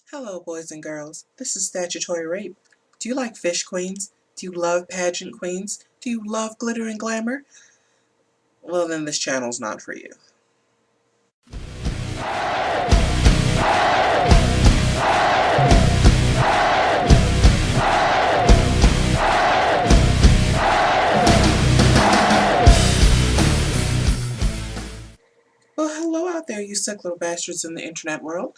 Hello, boys and girls. This is Staccia Tori Rape. Do you like fish queens? Do you love pageant queens? Do you love glitter and glamour? Well, then this channel's not for you. Well, hello out there, you sick little bastards in the internet world.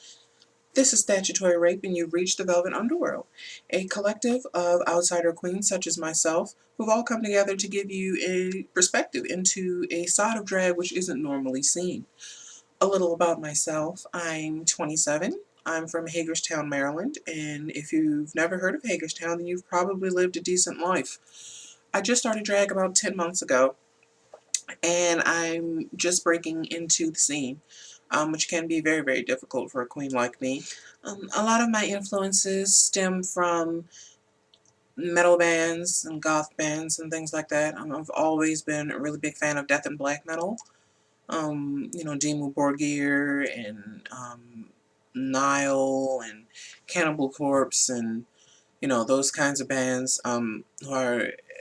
This is Staccia Tori Rape, and you've reached the Velvet Underworld, a collective of outsider queens such as myself who've all come together to give you a perspective into a side of drag which isn't normally seen. A little about myself. I'm 27. I'm from Hagerstown, Maryland, and if you've never heard of Hagerstown, then you've probably lived a decent life. I just started drag about 10 months ago, and I'm just breaking into the scene, which can be very, very difficult for a queen like me. A lot of my influences stem from metal bands and goth bands and things like that. I've always been a really big fan of death and black metal. Dimmu Borgir and Nile and Cannibal Corpse and, those kinds of bands who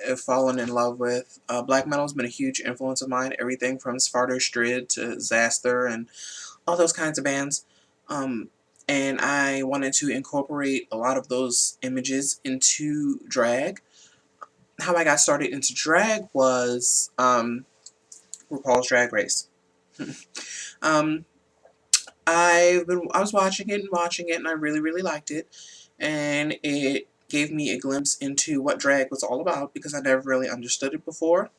have fallen in love with. Black metal's been a huge influence of mine, everything from Svarter Strid to Zaster and all those kinds of bands. And I wanted to incorporate a lot of those images into drag. How I got started into drag was RuPaul's Drag Race. um, I was watching it, and I really, really liked it. And it gave me a glimpse into what drag was all about because I never really understood it before.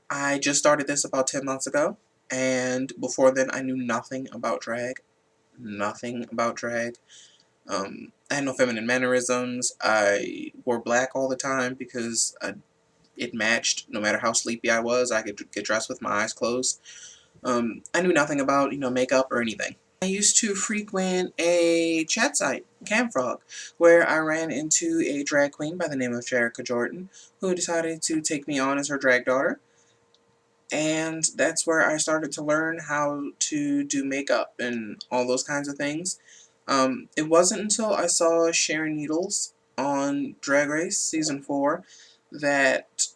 I just started this about 10 months ago, and before then I knew nothing about drag. Nothing about drag. I had no feminine mannerisms. I wore black all the time because it matched no matter how sleepy I was. I could get dressed with my eyes closed. I knew nothing about, makeup or anything. I used to frequent a chat site, Camfrog, where I ran into a drag queen by the name of Jerica Jordan, who decided to take me on as her drag daughter. And that's where I started to learn how to do makeup and all those kinds of things. It wasn't until I saw Sharon Needles on Drag Race Season 4 that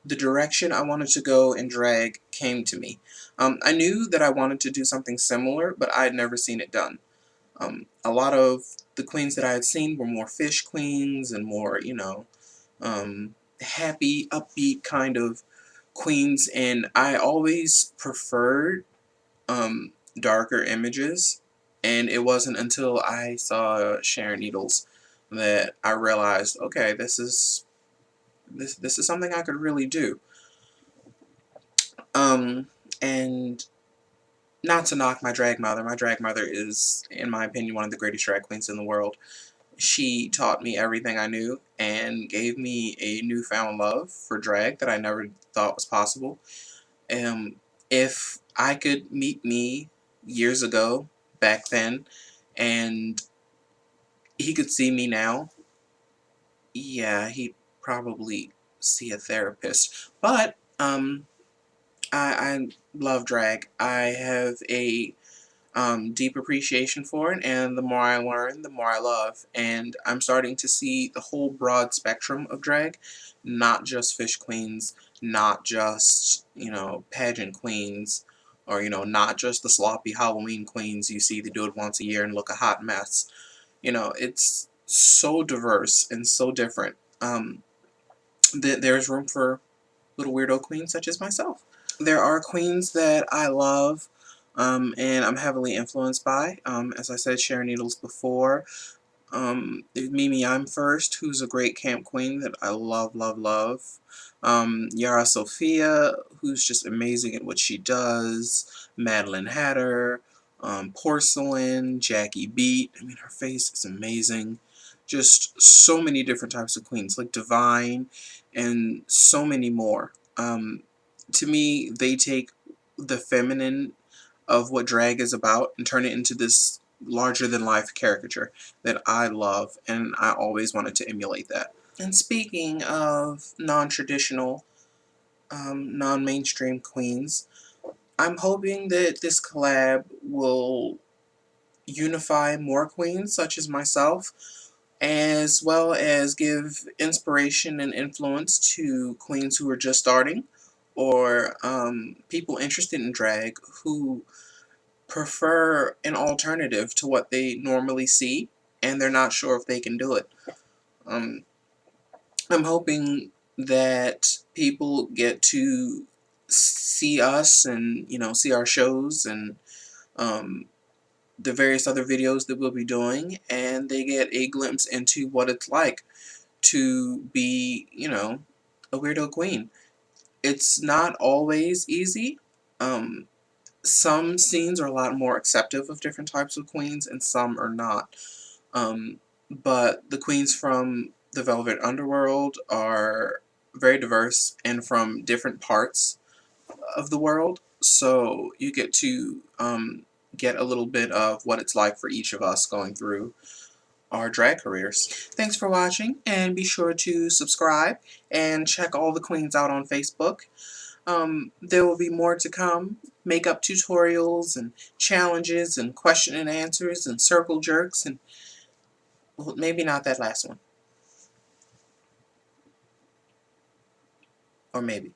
the direction I wanted to go in drag came to me. I knew that I wanted to do something similar, but I had never seen it done. A lot of the queens that I had seen were more fish queens and more, happy, upbeat kind of queens, and I always preferred darker images. And it wasn't until I saw Sharon Needles that I realized, okay, this is something I could really do. And not to knock my drag mother. My drag mother is, in my opinion, one of the greatest drag queens in the world. She taught me everything I knew and gave me a newfound love for drag that I never thought was possible. If I could meet me years ago, back then, and he could see me now, yeah, he'd probably see a therapist. But I love drag. I have a deep appreciation for it, and the more I learn, the more I love. And I'm starting to see the whole broad spectrum of drag, not just fish queens, not just, pageant queens, or, not just the sloppy Halloween queens you see that do it once a year and look a hot mess. It's so diverse and so different. That there's room for little weirdo queens such as myself. There are queens that I love, and I'm heavily influenced by. As I said, Sharon Needles before. Mimi I'm First, who's a great camp queen that I love, love, love. Yara Sophia, who's just amazing at what she does. Madeline Hatter, Porcelain, Jackie Beat. I mean, her face is amazing. Just so many different types of queens, like Divine, and so many more. To me, they take the feminine of what drag is about and turn it into this larger-than-life caricature that I love, and I always wanted to emulate that. And speaking of non-traditional, non-mainstream queens, I'm hoping that this collab will unify more queens such as myself, as well as give inspiration and influence to queens who are just starting, or people interested in drag who prefer an alternative to what they normally see and they're not sure if they can do it. Um, I'm hoping that people get to see us and, see our shows and um, the various other videos that we'll be doing, and they get a glimpse into what it's like to be, a weirdo queen. It's not always easy. Um, some scenes are a lot more acceptive of different types of queens, and some are not. But the queens from the Velvet Underworld are very diverse and from different parts of the world, so you get to get a little bit of what it's like for each of us going through our drag careers. Thanks for watching, and be sure to subscribe and check all the queens out on Facebook. There will be more to come. Makeup tutorials and challenges and question and answers and circle jerks and, well, maybe not that last one. Or maybe.